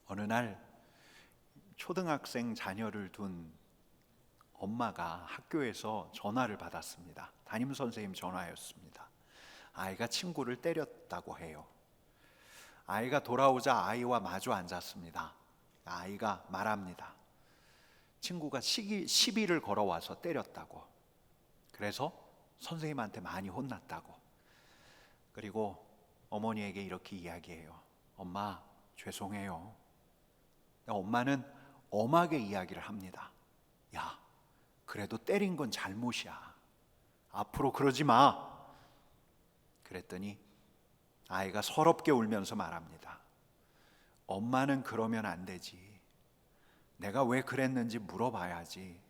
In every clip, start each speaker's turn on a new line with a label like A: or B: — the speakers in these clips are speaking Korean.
A: 어느 날 초등학생 자녀를 둔 엄마가 학교에서 전화를 받았습니다. 담임선생님 전화였습니다. 아이가 친구를 때렸다고 해요. 아이가 돌아오자 아이와 마주 앉았습니다. 아이가 말합니다. 친구가 시비를 걸어와서 때렸다고. 그래서 선생님한테 많이 혼났다고. 그리고 어머니에게 이렇게 이야기해요. 엄마, 죄송해요. 엄마는 엄하게 이야기를 합니다. 야, 그래도 때린 건 잘못이야. 앞으로 그러지 마. 그랬더니 아이가 서럽게 울면서 말합니다. 엄마는 그러면 안 되지. 내가 왜 그랬는지 물어봐야지.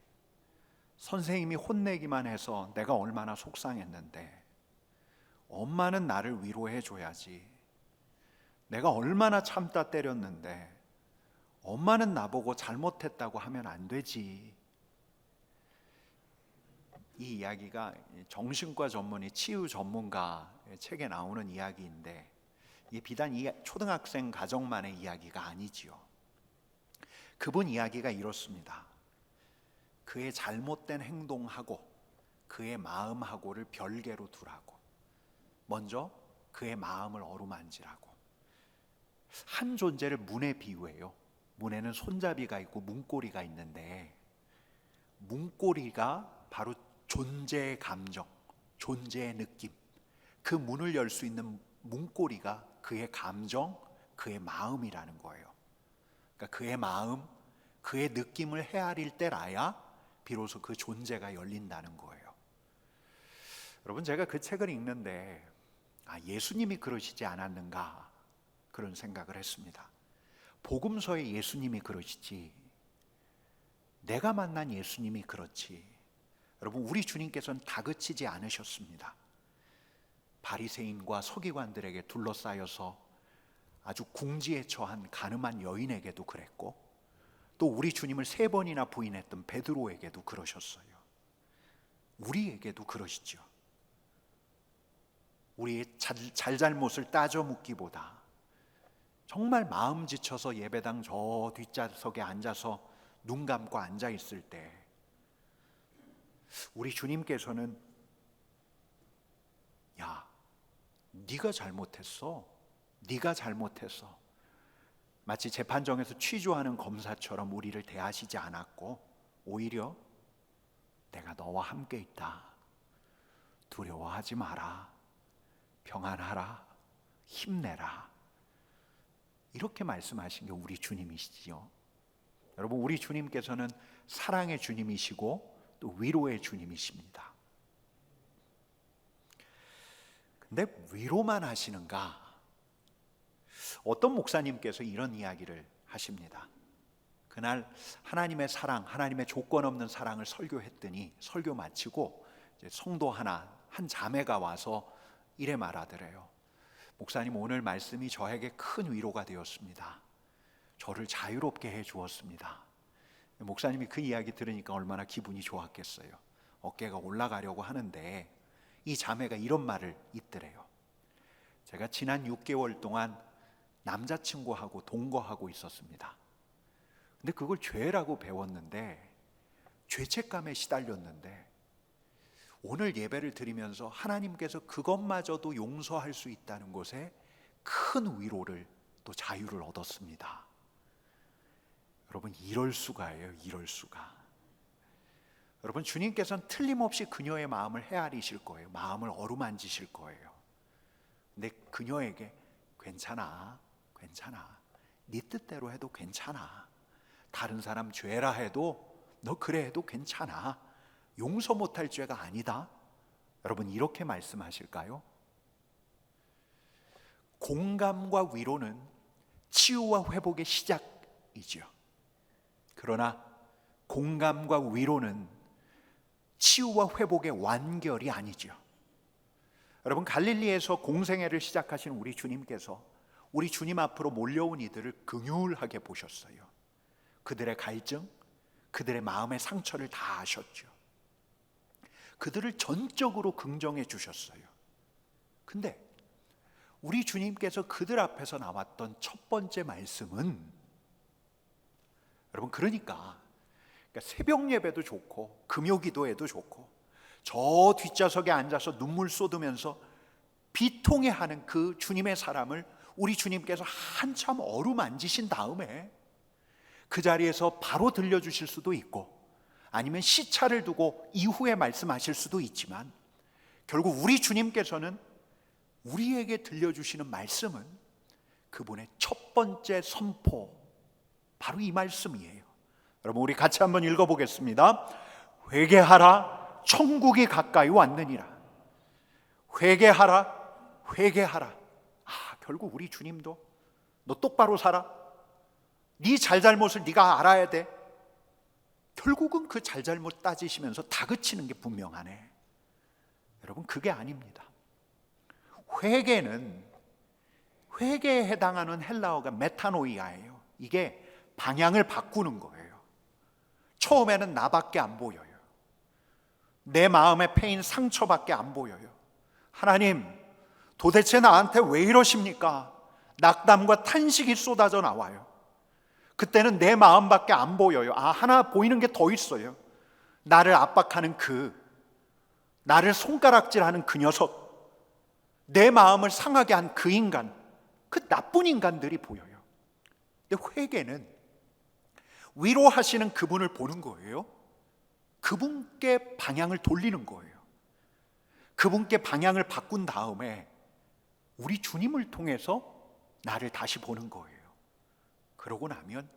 A: 선생님이 혼내기만 해서 내가 얼마나 속상했는데 엄마는 나를 위로해 줘야지. 내가 얼마나 참다 때렸는데 엄마는 나보고 잘못했다고 하면 안 되지. 이 이야기가 정신과 전문의 치유 전문가 책에 나오는 이야기인데 이게 비단 초등학생 가정만의 이야기가 아니지요. 그분 이야기가 이렇습니다. 그의 잘못된 행동하고 그의 마음하고를 별개로 두라고. 먼저 그의 마음을 어루만지라고. 한 존재를 문에 비유해요. 문에는 손잡이가 있고 문고리가 있는데 문고리가 바로 존재의 감정, 존재의 느낌, 그 문을 열 수 있는 문고리가 그의 감정, 그의 마음이라는 거예요. 그러니까 그의 마음, 그의 느낌을 헤아릴 때라야 비로소 그 존재가 열린다는 거예요. 여러분, 제가 그 책을 읽는데 예수님이 그러시지 않았는가 그런 생각을 했습니다. 복음서에 예수님이 그러시지 내가 만난 예수님이 그렇지. 여러분, 우리 주님께서는 다그치지 않으셨습니다. 바리새인과 서기관들에게 둘러싸여서 아주 궁지에 처한 가늠한 여인에게도 그랬고 또 우리 주님을 3번이나 부인했던 베드로에게도 그러셨어요. 우리에게도 그러시죠. 우리의 잘잘못을 따져 묻기보다 정말 마음 지쳐서 예배당 저 뒷좌석에 앉아서 눈 감고 앉아 있을 때 우리 주님께서는 야, 네가 잘못했어. 네가 잘못했어. 마치 재판정에서 취조하는 검사처럼 우리를 대하시지 않았고 오히려 내가 너와 함께 있다. 두려워하지 마라. 평안하라. 힘내라. 이렇게 말씀하신 게 우리 주님이시지요. 여러분, 우리 주님께서는 사랑의 주님이시고 또 위로의 주님이십니다. 근데 위로만 하시는가? 어떤 목사님께서 이런 이야기를 하십니다. 그날 하나님의 사랑, 하나님의 조건 없는 사랑을 설교했더니 설교 마치고 이제 성도 한 자매가 와서 이래 말하더래요. 목사님, 오늘 말씀이 저에게 큰 위로가 되었습니다. 저를 자유롭게 해 주었습니다. 목사님이 그 이야기 들으니까 얼마나 기분이 좋았겠어요. 어깨가 올라가려고 하는데 이 자매가 이런 말을 있더래요. 제가 지난 6개월 동안 남자친구하고 동거하고 있었습니다. 근데 그걸 죄라고 배웠는데 죄책감에 시달렸는데 오늘 예배를 드리면서 하나님께서 그것마저도 용서할 수 있다는 것에 큰 위로를 또 자유를 얻었습니다. 여러분, 이럴 수가예요. 이럴 수가. 여러분, 주님께서는 틀림없이 그녀의 마음을 헤아리실 거예요. 마음을 어루만지실 거예요. 근데 그녀에게 괜찮아. 네 뜻대로 해도 괜찮아. 다른 사람 죄라 해도 너 그래 해도 괜찮아. 용서 못할 죄가 아니다. 여러분, 이렇게 말씀하실까요? 공감과 위로는 치유와 회복의 시작이죠. 그러나 공감과 위로는 치유와 회복의 완결이 아니죠. 여러분, 갈릴리에서 공생애를 시작하신 우리 주님께서 우리 주님 앞으로 몰려온 이들을 긍휼하게 보셨어요. 그들의 갈증, 그들의 마음의 상처를 다 아셨죠. 그들을 전적으로 긍정해 주셨어요. 근데 우리 주님께서 그들 앞에서 나왔던 첫 번째 말씀은 여러분, 그러니까 새벽 예배도 좋고 금요기도에도 좋고 저 뒷좌석에 앉아서 눈물 쏟으면서 비통해하는 그 주님의 사람을 우리 주님께서 한참 어루만지신 다음에 그 자리에서 바로 들려주실 수도 있고 아니면 시차를 두고 이후에 말씀하실 수도 있지만 결국 우리 주님께서는 우리에게 들려주시는 말씀은 그분의 첫 번째 선포, 바로 이 말씀이에요. 여러분, 우리 같이 한번 읽어보겠습니다. 회개하라, 천국이 가까이 왔느니라. 회개하라, 회개하라. 결국 우리 주님도 너 똑바로 살아, 네 잘잘못을 네가 알아야 돼. 결국은 그 잘잘못 따지시면서 다그치는 게 분명하네. 여러분, 그게 아닙니다. 회개에 해당하는 헬라어가 메타노이아예요. 이게 방향을 바꾸는 거예요. 처음에는 나밖에 안 보여요. 내 마음에 패인 상처밖에 안 보여요. 하나님, 도대체 나한테 왜 이러십니까? 낙담과 탄식이 쏟아져 나와요. 그때는 내 마음밖에 안 보여요. 하나 보이는 게 더 있어요. 나를 압박하는 나를 손가락질하는 그 녀석, 내 마음을 상하게 한 그 인간, 그 나쁜 인간들이 보여요. 근데 회개는 위로하시는 그분을 보는 거예요. 그분께 방향을 돌리는 거예요. 그분께 방향을 바꾼 다음에 우리 주님을 통해서 나를 다시 보는 거예요. 그러고 나면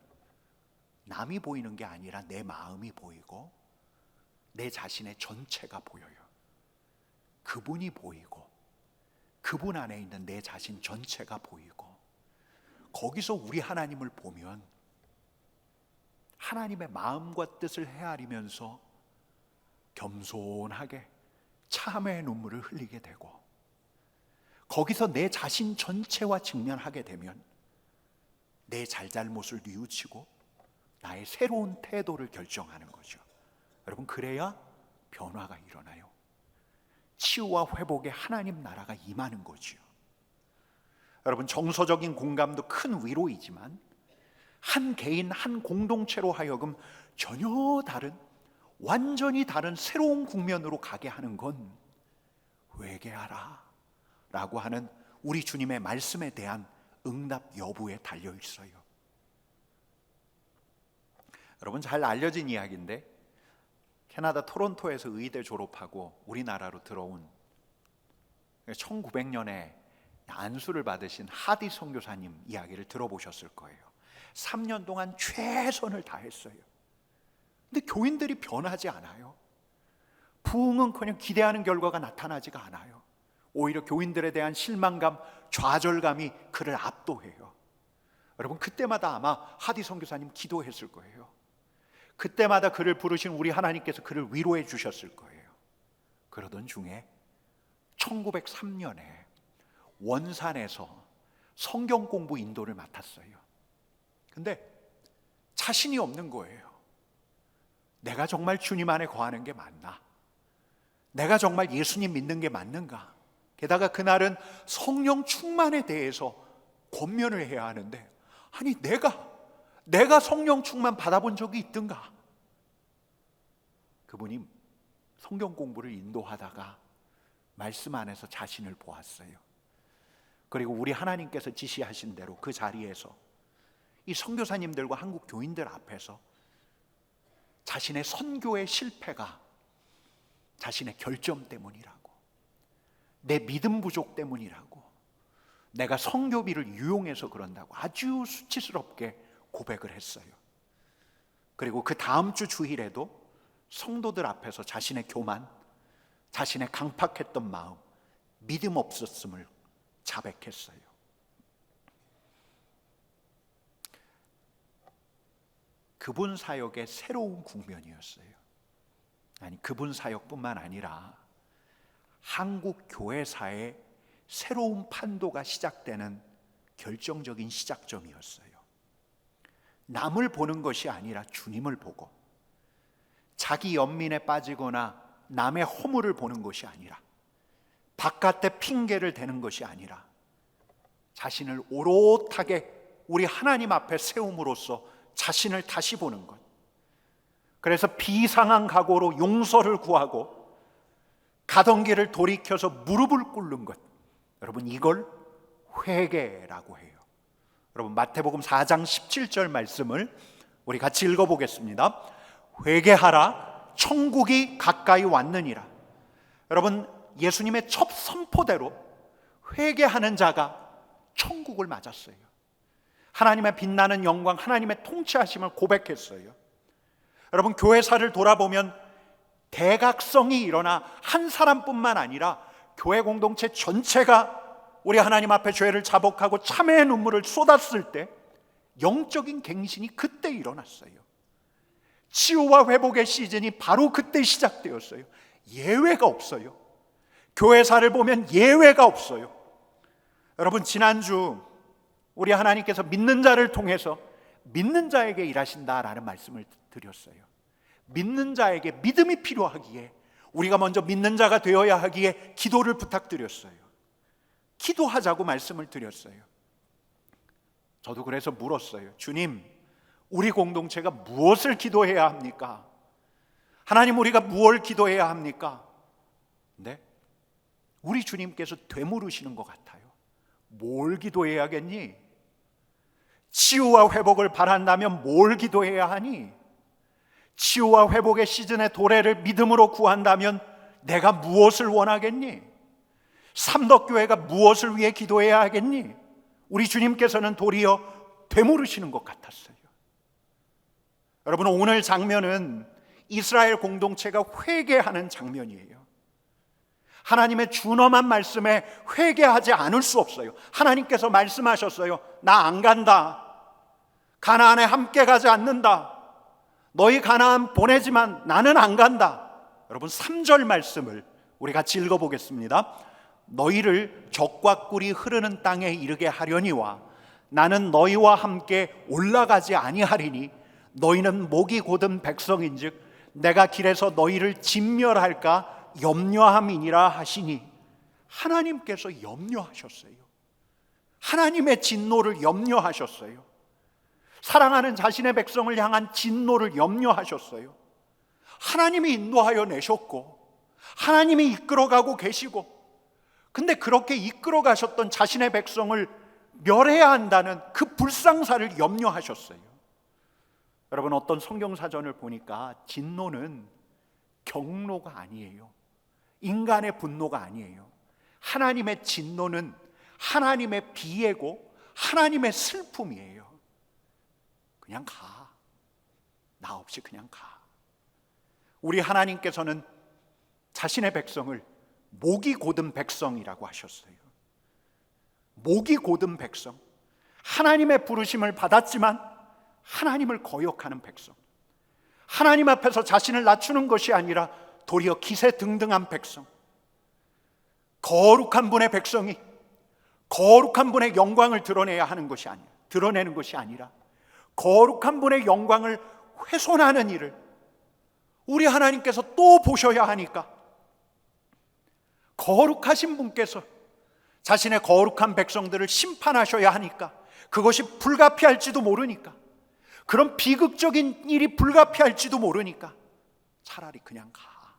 A: 남이 보이는 게 아니라 내 마음이 보이고 내 자신의 전체가 보여요. 그분이 보이고 그분 안에 있는 내 자신 전체가 보이고 거기서 우리 하나님을 보면 하나님의 마음과 뜻을 헤아리면서 겸손하게 참회의 눈물을 흘리게 되고 거기서 내 자신 전체와 직면하게 되면 내 잘잘못을 뉘우치고 나의 새로운 태도를 결정하는 거죠. 여러분, 그래야 변화가 일어나요. 치유와 회복에 하나님 나라가 임하는 거죠. 여러분, 정서적인 공감도 큰 위로이지만 한 개인, 한 공동체로 하여금 전혀 다른, 완전히 다른 새로운 국면으로 가게 하는 건 회개하라 라고 하는 우리 주님의 말씀에 대한 응답 여부에 달려 있어요. 여러분, 잘 알려진 이야기인데 캐나다 토론토에서 의대 졸업하고 우리나라로 들어온 1900년에 안수를 받으신 하디 선교사님 이야기를 들어보셨을 거예요. 3년 동안 최선을 다했어요. 근데 교인들이 변하지 않아요. 부흥은커녕 기대하는 결과가 나타나지가 않아요. 오히려 교인들에 대한 실망감, 좌절감이 그를 압도해요. 여러분, 그때마다 아마 하디 선교사님 기도했을 거예요. 그때마다 그를 부르신 우리 하나님께서 그를 위로해 주셨을 거예요. 그러던 중에 1903년에 원산에서 성경 공부 인도를 맡았어요. 근데 자신이 없는 거예요. 내가 정말 주님 안에 거하는 게 맞나? 내가 정말 예수님 믿는 게 맞는가? 게다가 그날은 성령 충만에 대해서 권면을 해야 하는데 아니 내가 성령 충만 받아본 적이 있던가? 그분이 성경 공부를 인도하다가 말씀 안에서 자신을 보았어요. 그리고 우리 하나님께서 지시하신 대로 그 자리에서 이 선교사님들과 한국 교인들 앞에서 자신의 선교의 실패가 자신의 결점 때문이라고, 내 믿음 부족 때문이라고, 내가 선교비를 유용해서 그런다고 아주 수치스럽게 고백을 했어요. 그리고 그 다음 주 주일에도 성도들 앞에서 자신의 교만, 자신의 강팍했던 마음, 믿음 없었음을 자백했어요. 그분 사역의 새로운 국면이었어요. 아니, 그분 사역뿐만 아니라 한국 교회사의 새로운 판도가 시작되는 결정적인 시작점이었어요. 남을 보는 것이 아니라 주님을 보고 자기 연민에 빠지거나 남의 허물을 보는 것이 아니라 바깥에 핑계를 대는 것이 아니라 자신을 오롯하게 우리 하나님 앞에 세움으로써 자신을 다시 보는 것. 그래서 비상한 각오로 용서를 구하고 가던 길을 돌이켜서 무릎을 꿇는 것. 여러분, 이걸 회개라고 해요. 여러분, 마태복음 4장 17절 말씀을 우리 같이 읽어보겠습니다. 회개하라, 천국이 가까이 왔느니라. 여러분, 예수님의 첫 선포대로 회개하는 자가 천국을 맞았어요. 하나님의 빛나는 영광, 하나님의 통치하심을 고백했어요. 여러분, 교회사를 돌아보면 대각성이 일어나 한 사람뿐만 아니라 교회 공동체 전체가 우리 하나님 앞에 죄를 자복하고 참회의 눈물을 쏟았을 때 영적인 갱신이 그때 일어났어요. 치유와 회복의 시즌이 바로 그때 시작되었어요. 예외가 없어요. 교회사를 보면 예외가 없어요. 여러분, 지난주 우리 하나님께서 믿는 자를 통해서 믿는 자에게 일하신다라는 말씀을 드렸어요. 믿는 자에게 믿음이 필요하기에 우리가 먼저 믿는 자가 되어야 하기에 기도를 부탁드렸어요. 기도하자고 말씀을 드렸어요. 저도 그래서 물었어요. 주님, 우리 공동체가 무엇을 기도해야 합니까? 하나님, 우리가 무엇을 기도해야 합니까? 근데 우리 주님께서 되물으시는 것 같아요. 뭘 기도해야겠니? 치유와 회복을 바란다면 뭘 기도해야 하니? 치유와 회복의 시즌의 도래를 믿음으로 구한다면 내가 무엇을 원하겠니? 삼덕교회가 무엇을 위해 기도해야 하겠니? 우리 주님께서는 도리어 되물으시는 것 같았어요. 여러분, 오늘 장면은 이스라엘 공동체가 회개하는 장면이에요. 하나님의 준엄한 말씀에 회개하지 않을 수 없어요. 하나님께서 말씀하셨어요. 나 안 간다. 가나안에 함께 가지 않는다. 너희 가나안 보내지만 나는 안 간다. 여러분, 3절 말씀을 우리 같이 읽어보겠습니다. 너희를 적과 꿀이 흐르는 땅에 이르게 하려니와 나는 너희와 함께 올라가지 아니하리니 너희는 목이 곧은 백성인즉 내가 길에서 너희를 진멸할까 염려함이니라 하시니. 하나님께서 염려하셨어요. 하나님의 진노를 염려하셨어요. 사랑하는 자신의 백성을 향한 진노를 염려하셨어요. 하나님이 인도하여 내셨고 하나님이 이끌어가고 계시고, 근데 그렇게 이끌어 가셨던 자신의 백성을 멸해야 한다는 그 불상사를 염려하셨어요. 여러분, 어떤 성경사전을 보니까 진노는 경노가 아니에요. 인간의 분노가 아니에요. 하나님의 진노는 하나님의 비애고 하나님의 슬픔이에요. 그냥 가. 나 없이 그냥 가. 우리 하나님께서는 자신의 백성을 목이 곧은 백성이라고 하셨어요. 목이 곧은 백성, 하나님의 부르심을 받았지만 하나님을 거역하는 백성, 하나님 앞에서 자신을 낮추는 것이 아니라 도리어 기세등등한 백성, 거룩한 분의 백성이 거룩한 분의 영광을 드러내는 것이 아니라 거룩한 분의 영광을 훼손하는 일을 우리 하나님께서 또 보셔야 하니까, 거룩하신 분께서 자신의 거룩한 백성들을 심판하셔야 하니까, 그것이 불가피할지도 모르니까, 그런 비극적인 일이 불가피할지도 모르니까 차라리 그냥 가.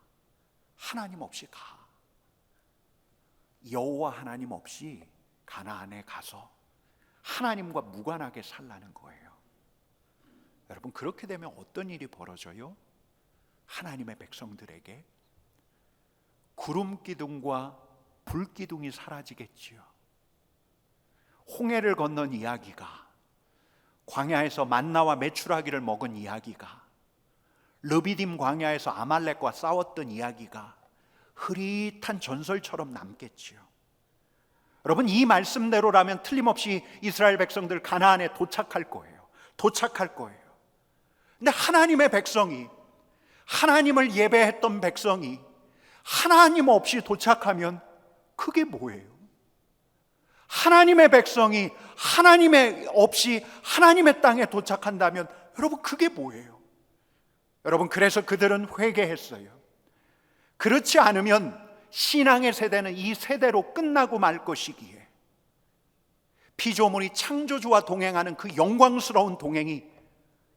A: 하나님 없이 가. 여호와 하나님 없이 가나안에 가서 하나님과 무관하게 살라는 거예요. 여러분, 그렇게 되면 어떤 일이 벌어져요? 하나님의 백성들에게 구름 기둥과 불 기둥이 사라지겠지요. 홍해를 건넌 이야기가, 광야에서 만나와 메추라기를 먹은 이야기가, 르비딤 광야에서 아말렉과 싸웠던 이야기가 흐릿한 전설처럼 남겠지요. 여러분, 이 말씀대로라면 틀림없이 이스라엘 백성들 가나안에 도착할 거예요. 근데 하나님의 백성이, 하나님을 예배했던 백성이 하나님 없이 도착하면 그게 뭐예요? 하나님의 백성이 하나님의 없이 하나님의 땅에 도착한다면 여러분, 그게 뭐예요? 여러분, 그래서 그들은 회개했어요. 그렇지 않으면 신앙의 세대는 이 세대로 끝나고 말 것이기에, 피조물이 창조주와 동행하는 그 영광스러운 동행이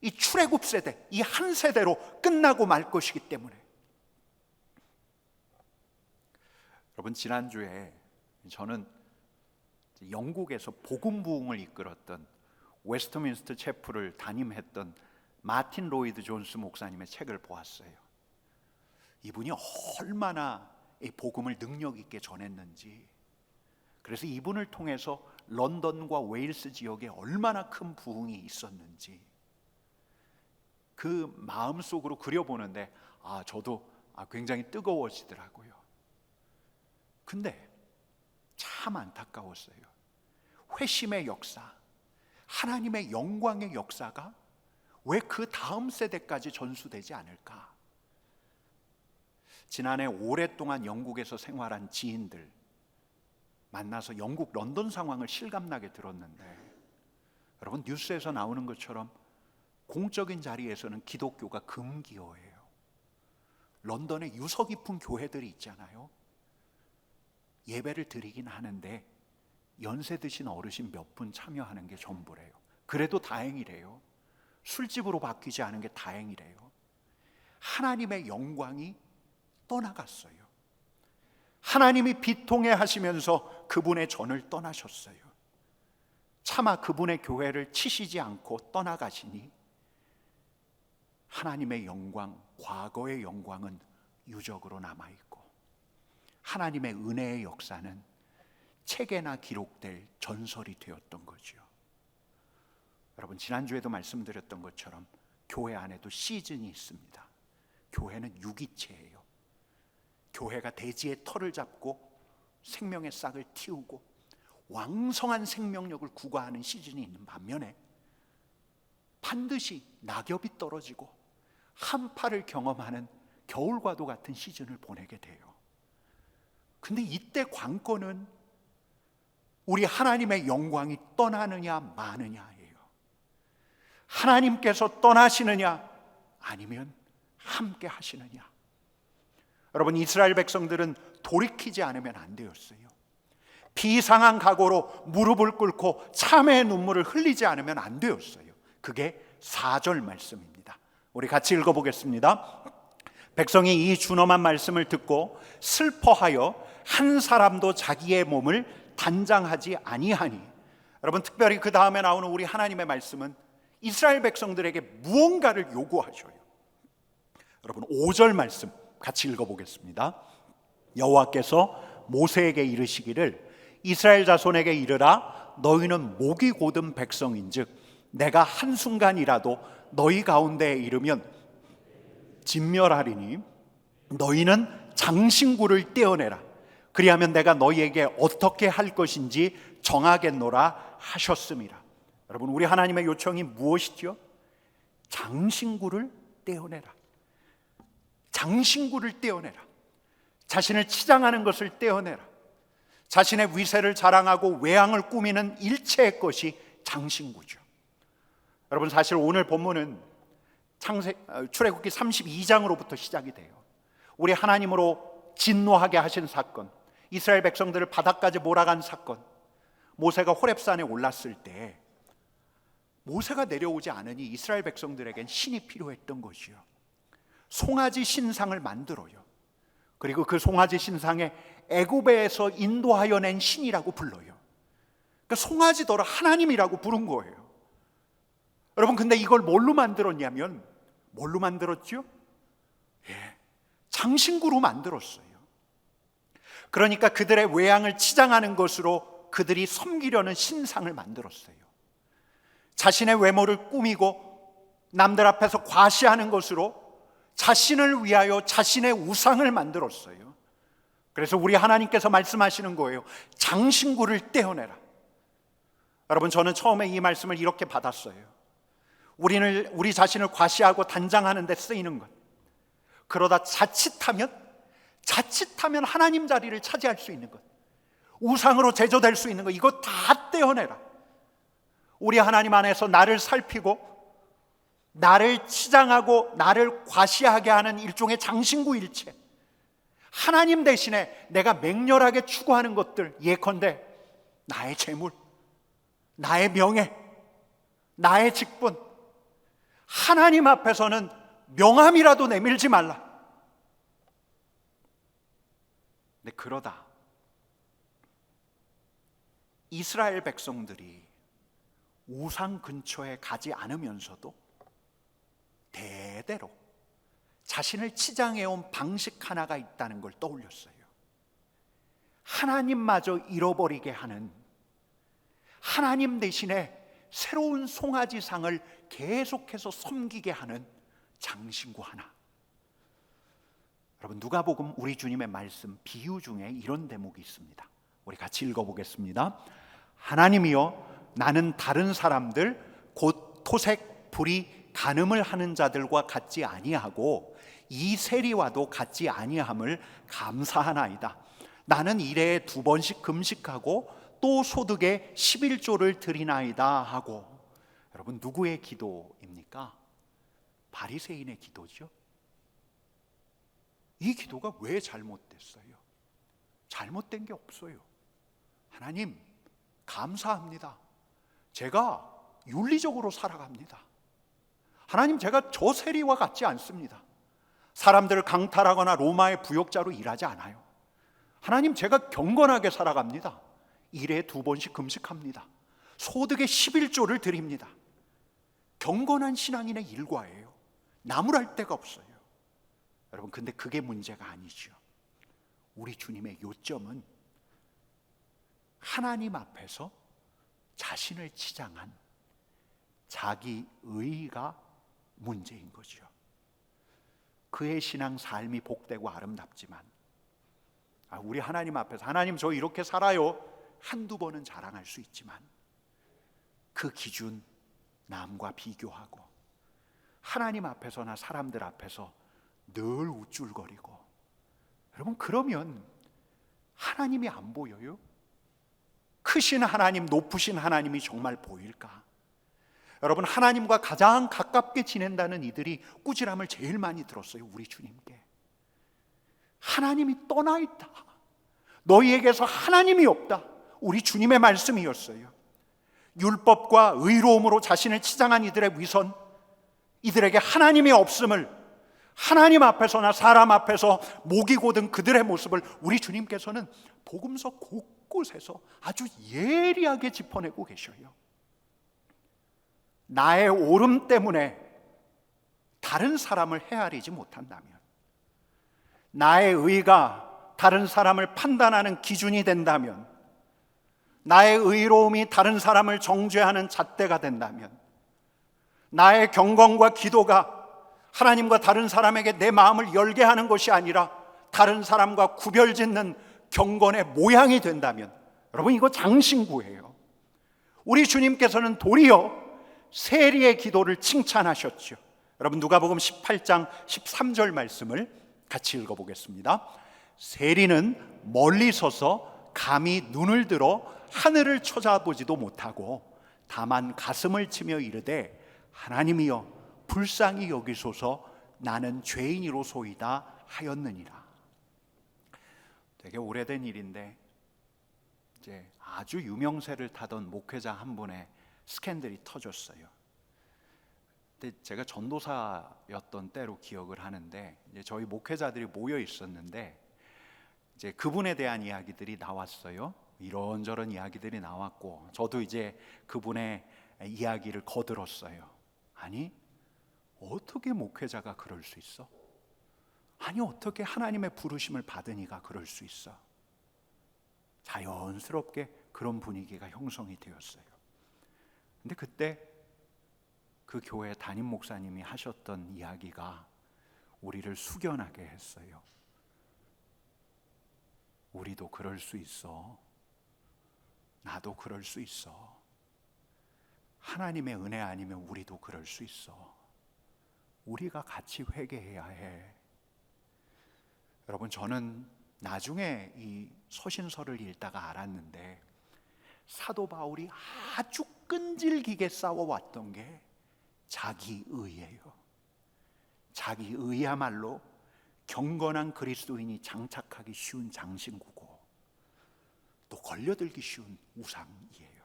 A: 이 출애굽 세대, 이 한 세대로 끝나고 말 것이기 때문에. 여러분, 지난주에 저는 영국에서 복음 부흥을 이끌었던 웨스트민스터 체플을 담임했던 마틴 로이드 존스 목사님의 책을 보았어요. 이분이 얼마나 이 복음을 능력 있게 전했는지, 그래서 이분을 통해서 런던과 웨일스 지역에 얼마나 큰 부흥이 있었는지 그 마음속으로 그려보는데 저도 굉장히 뜨거워지더라고요. 근데 참 안타까웠어요. 회심의 역사, 하나님의 영광의 역사가 왜 그 다음 세대까지 전수되지 않을까? 지난해 오랫동안 영국에서 생활한 지인들 만나서 영국 런던 상황을 실감나게 들었는데, 여러분, 뉴스에서 나오는 것처럼 공적인 자리에서는 기독교가 금기어예요. 런던에 유서 깊은 교회들이 있잖아요. 예배를 드리긴 하는데 연세 드신 어르신 몇 분 참여하는 게 전부래요. 그래도 다행이래요. 술집으로 바뀌지 않은 게 다행이래요. 하나님의 영광이 떠나갔어요. 하나님이 비통해 하시면서 그분의 전을 떠나셨어요. 차마 그분의 교회를 치시지 않고 떠나가시니 하나님의 영광, 과거의 영광은 유적으로 남아있고 하나님의 은혜의 역사는 책에나 기록될 전설이 되었던 거죠. 여러분, 지난주에도 말씀드렸던 것처럼 교회 안에도 시즌이 있습니다. 교회는 유기체예요. 교회가 대지의 털을 잡고 생명의 싹을 틔우고 왕성한 생명력을 구가하는 시즌이 있는 반면에 반드시 낙엽이 떨어지고 한파를 경험하는 겨울과도 같은 시즌을 보내게 돼요. 근데 이때 관건은 우리 하나님의 영광이 떠나느냐 마느냐예요. 하나님께서 떠나시느냐 아니면 함께 하시느냐. 여러분, 이스라엘 백성들은 돌이키지 않으면 안 되었어요. 비상한 각오로 무릎을 꿇고 참회의 눈물을 흘리지 않으면 안 되었어요. 그게 4절 말씀입니다. 우리 같이 읽어보겠습니다. 백성이 이 준엄한 말씀을 듣고 슬퍼하여 한 사람도 자기의 몸을 단장하지 아니하니. 여러분, 특별히 그 다음에 나오는 우리 하나님의 말씀은 이스라엘 백성들에게 무언가를 요구하셔요. 여러분, 5절 말씀 같이 읽어보겠습니다. 여호와께서 모세에게 이르시기를 이스라엘 자손에게 이르라. 너희는 목이 곧은 백성인즉 내가 한순간이라도 너희 가운데에 이르면 진멸하리니 너희는 장신구를 떼어내라. 그리하면 내가 너희에게 어떻게 할 것인지 정하겠노라 하셨습니다. 여러분, 우리 하나님의 요청이 무엇이죠? 장신구를 떼어내라. 장신구를 떼어내라. 자신을 치장하는 것을 떼어내라. 자신의 위세를 자랑하고 외양을 꾸미는 일체의 것이 장신구죠. 여러분, 사실 오늘 본문은 출애굽기 32장으로부터 시작이 돼요. 우리 하나님으로 진노하게 하신 사건, 이스라엘 백성들을 바다까지 몰아간 사건. 모세가 호렙산에 올랐을 때 모세가 내려오지 않으니 이스라엘 백성들에겐 신이 필요했던 것이요. 송아지 신상을 만들어요. 그리고 그 송아지 신상에 애굽에서 인도하여 낸 신이라고 불러요. 그러니까 송아지더러 하나님이라고 부른 거예요. 여러분, 근데 이걸 뭘로 만들었냐면, 뭘로 만들었죠? 장신구로 만들었어요. 그러니까 그들의 외양을 치장하는 것으로 그들이 섬기려는 신상을 만들었어요. 자신의 외모를 꾸미고 남들 앞에서 과시하는 것으로 자신을 위하여 자신의 우상을 만들었어요. 그래서 우리 하나님께서 말씀하시는 거예요. 장신구를 떼어내라. 여러분, 저는 처음에 이 말씀을 이렇게 받았어요. 우리 자신을 과시하고 단장하는 데 쓰이는 것, 그러다 자칫하면 하나님 자리를 차지할 수 있는 것, 우상으로 제조될 수 있는 것, 이거 다 떼어내라. 우리 하나님 안에서 나를 살피고 나를 치장하고 나를 과시하게 하는 일종의 장신구 일체, 하나님 대신에 내가 맹렬하게 추구하는 것들, 예컨대 나의 재물, 나의 명예, 나의 직분, 하나님 앞에서는 명함이라도 내밀지 말라. 근데 그러다 이스라엘 백성들이 우상 근처에 가지 않으면서도 대대로 자신을 치장해온 방식 하나가 있다는 걸 떠올렸어요. 하나님마저 잃어버리게 하는, 하나님 대신에 새로운 송아지상을 계속해서 섬기게 하는 장신구 하나. 여러분, 누가복음 우리 주님의 말씀 비유 중에 이런 대목이 있습니다. 우리 같이 읽어보겠습니다. 하나님이여, 나는 다른 사람들 곧 토색, 불이, 간음을 하는 자들과 같지 아니하고 이 세리와도 같지 아니함을 감사하나이다. 나는 일에 2번씩 금식하고 또 소득에 11조를 드리나이다 하고. 여러분, 누구의 기도입니까? 바리새인의 기도죠. 이 기도가 왜 잘못됐어요? 잘못된 게 없어요. 하나님, 감사합니다. 제가 윤리적으로 살아갑니다. 하나님, 제가 저 세리와 같지 않습니다. 사람들을 강탈하거나 로마의 부역자로 일하지 않아요. 하나님, 제가 경건하게 살아갑니다. 일에 2번씩 금식합니다. 소득의 11조를 드립니다. 경건한 신앙인의 일과예요. 나무랄 데가 없어요. 여러분, 근데 그게 문제가 아니죠. 우리 주님의 요점은 하나님 앞에서 자신을 치장한 자기 의의가 문제인 거죠. 그의 신앙 삶이 복되고 아름답지만, 우리 하나님 앞에서 하나님 저 이렇게 살아요, 한두 번은 자랑할 수 있지만 그 기준 남과 비교하고 하나님 앞에서나 사람들 앞에서 늘 우쭐거리고, 여러분, 그러면 하나님이 안 보여요? 크신 하나님, 높으신 하나님이 정말 보일까? 여러분, 하나님과 가장 가깝게 지낸다는 이들이 꾸지람을 제일 많이 들었어요. 우리 주님께 하나님이 떠나 있다, 너희에게서 하나님이 없다, 우리 주님의 말씀이었어요. 율법과 의로움으로 자신을 치장한 이들의 위선, 이들에게 하나님이 없음을, 하나님 앞에서나 사람 앞에서 목이 고든 그들의 모습을 우리 주님께서는 복음서 곳곳에서 아주 예리하게 짚어내고 계셔요. 나의 옳음 때문에 다른 사람을 헤아리지 못한다면, 나의 의가 다른 사람을 판단하는 기준이 된다면, 나의 의로움이 다른 사람을 정죄하는 잣대가 된다면, 나의 경건과 기도가 하나님과 다른 사람에게 내 마음을 열게 하는 것이 아니라 다른 사람과 구별짓는 경건의 모양이 된다면, 여러분, 이거 장신구예요. 우리 주님께서는 도리어 세리의 기도를 칭찬하셨죠. 여러분, 누가복음 18장 13절 말씀을 같이 읽어보겠습니다. 세리는 멀리 서서 감히 눈을 들어 하늘을 쳐다보지도 못하고 다만 가슴을 치며 이르되 하나님이여 불쌍히 여기소서, 나는 죄인이로소이다 하였느니라. 되게 오래된 일인데 이제 아주 유명세를 타던 목회자 한 분의 스캔들이 터졌어요. 근데 제가 전도사였던 때로 기억을 하는데, 이제 저희 목회자들이 모여 있었는데 이제 그분에 대한 이야기들이 나왔어요. 이런저런 이야기들이 나왔고 저도 이제 그분의 이야기를 거들었어요. 아니, 어떻게 목회자가 그럴 수 있어? 아니, 어떻게 하나님의 부르심을 받은 이가 그럴 수 있어? 자연스럽게 그런 분위기가 형성이 되었어요. 근데 그때 그 교회 담임 목사님이 하셨던 이야기가 우리를 숙연하게 했어요. 우리도 그럴 수 있어. 나도 그럴 수 있어. 하나님의 은혜 아니면 우리도 그럴 수 있어. 우리가 같이 회개해야 해. 여러분, 저는 나중에 이 서신서를 읽다가 알았는데 사도 바울이 아주 끈질기게 싸워왔던 게 자기의예요. 자기의야말로 경건한 그리스도인이 장착하기 쉬운 장신구고 또 걸려들기 쉬운 우상이에요.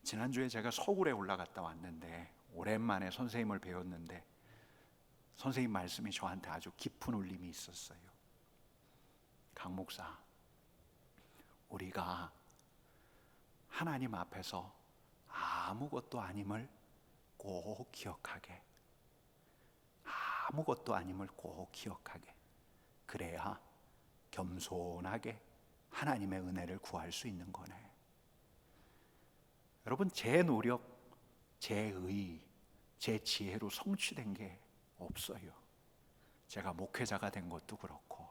A: 지난주에 제가 서울에 올라갔다 왔는데 오랜만에 선생님을 배웠는데 선생님 말씀이 저한테 아주 깊은 울림이 있었어요. 강 목사, 우리가 하나님 앞에서 아무것도 아님을 꼭 기억하게, 아무것도 아님을 꼭 기억하게, 그래야 겸손하게 하나님의 은혜를 구할 수 있는 거네. 여러분, 제 노력, 제 의, 제 지혜로 성취된 게 없어요. 제가 목회자가 된 것도 그렇고,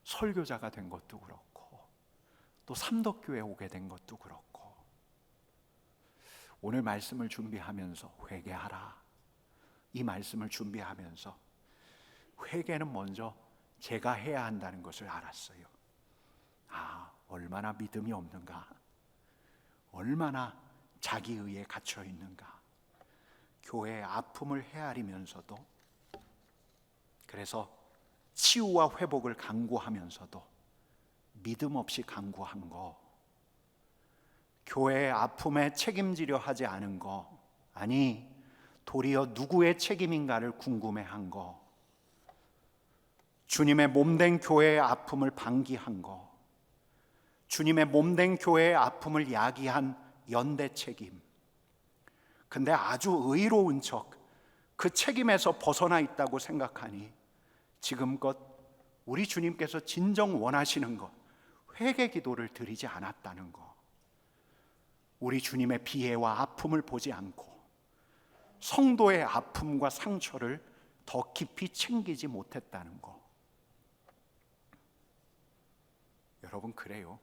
A: 설교자가 된 것도 그렇고, 또 삼덕교회 오게 된 것도 그렇고, 오늘 말씀을 준비하면서 회개하라, 이 말씀을 준비하면서 회개는 먼저 제가 해야 한다는 것을 알았어요. 얼마나 믿음이 없는가, 얼마나 자기의에 갇혀 있는가. 교회의 아픔을 헤아리면서도, 그래서 치유와 회복을 강구하면서도 믿음 없이 강구한 거, 교회의 아픔에 책임지려 하지 않은 거, 아니 도리어 누구의 책임인가를 궁금해한 거, 주님의 몸된 교회의 아픔을 방기한 거, 주님의 몸된 교회의 아픔을 야기한 연대 책임. 근데 아주 의로운 척 그 책임에서 벗어나 있다고 생각하니 지금껏 우리 주님께서 진정 원하시는 것, 회개 기도를 드리지 않았다는 것, 우리 주님의 비애와 아픔을 보지 않고 성도의 아픔과 상처를 더 깊이 챙기지 못했다는 것. 여러분, 그래요.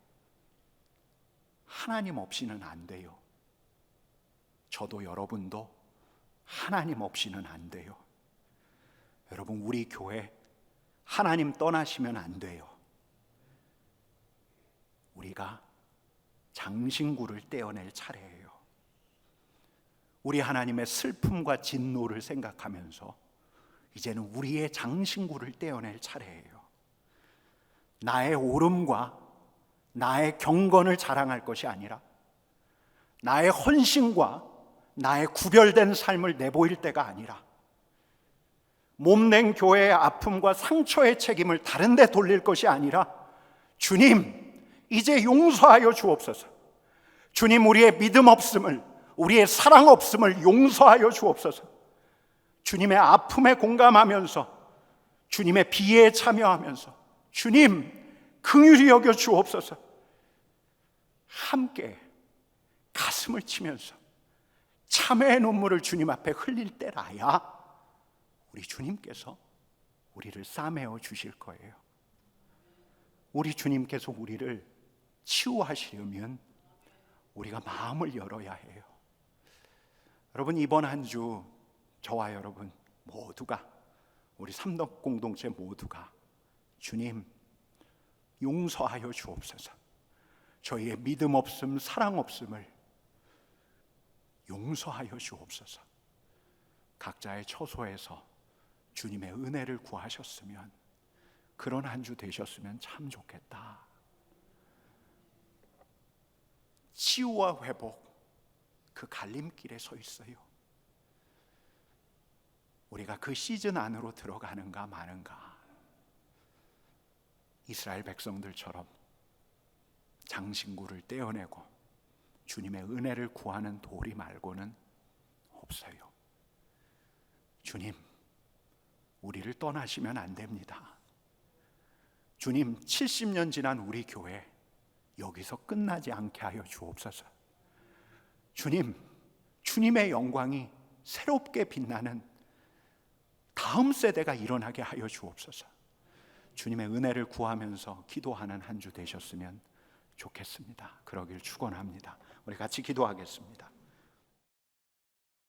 A: 하나님 없이는 안 돼요. 저도 여러분도 하나님 없이는 안 돼요. 여러분, 우리 교회 하나님 떠나시면 안 돼요. 우리가 장신구를 떼어낼 차례예요. 우리 하나님의 슬픔과 진노를 생각하면서 이제는 우리의 장신구를 떼어낼 차례예요. 나의 옳음과 나의 경건을 자랑할 것이 아니라 나의 헌신과 나의 구별된 삶을 내보일 때가 아니라 몸낸 교회의 아픔과 상처의 책임을 다른 데 돌릴 것이 아니라 주님, 이제 용서하여 주옵소서. 주님, 우리의 믿음 없음을, 우리의 사랑 없음을 용서하여 주옵소서. 주님의 아픔에 공감하면서 주님의 비애에 참여하면서 주님, 긍휼히 여겨 주옵소서. 함께 가슴을 치면서 참회의 눈물을 주님 앞에 흘릴 때라야 우리 주님께서 우리를 싸매어 주실 거예요. 우리 주님께서 우리를 치유하시려면 우리가 마음을 열어야 해요. 여러분, 이번 한 주 저와 여러분 모두가, 우리 삼덕 공동체 모두가 주님, 용서하여 주옵소서. 저희의 믿음 없음, 사랑 없음을 용서하여 주옵소서. 각자의 처소에서 주님의 은혜를 구하셨으면, 그런 한 주 되셨으면 참 좋겠다. 치유와 회복, 그 갈림길에 서 있어요. 우리가 그 시즌 안으로 들어가는가 마는가. 이스라엘 백성들처럼 장신구를 떼어내고 주님의 은혜를 구하는 도리 말고는 없어요. 주님, 우리를 떠나시면 안 됩니다. 주님, 70년 지난 우리 교회 여기서 끝나지 않게 하여 주옵소서. 주님, 주님의 영광이 새롭게 빛나는 다음 세대가 일어나게 하여 주옵소서. 주님의 은혜를 구하면서 기도하는 한 주 되셨으면 좋겠습니다. 그러길 축원합니다. 우리 같이 기도하겠습니다.